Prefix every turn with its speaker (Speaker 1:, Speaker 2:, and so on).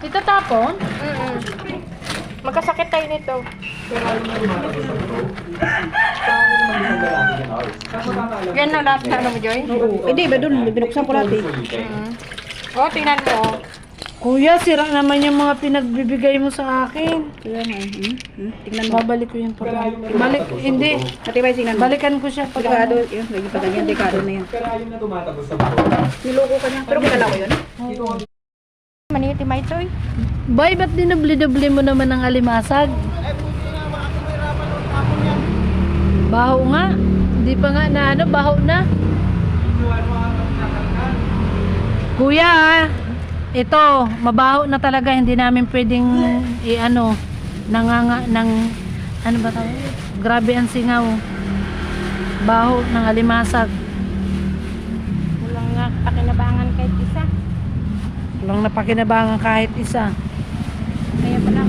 Speaker 1: Ito tapon?
Speaker 2: Magkasakit tayo nito. Yan na lahat na ano mo, Joy?
Speaker 3: Oo. Hindi ba doon binuksan ko lahat eh.
Speaker 2: Oh, tingnan mo.
Speaker 1: Kuya, sira naman yung mga pinagbibigay mo sa akin.
Speaker 3: Kaya nga. Tingnan mo.
Speaker 1: Babalik ko yung pag... Balik, hindi.
Speaker 3: Matibay tingnan mo.
Speaker 1: Balikan ko siya pag...
Speaker 3: Delikado. Yun, may pa ganyan. Delikado na yan. Niloko ka niya. Pero kilala ko yun.
Speaker 2: Maniti may Joy.
Speaker 1: Boy, ba't dinubli-dubli mo naman ang alimasag? Baho nga. Hindi pa nga na ano, baho na. Kuya, ito, mabaho na talaga. Hindi namin pwedeng i-ano, nanganga, ng, ano ba tawag? Grabe ang singaw. Baho ng alimasag.
Speaker 2: Walang nga pakinabangan kahit isa.
Speaker 1: Walang napakinabangan kahit isa.
Speaker 2: Kaya pala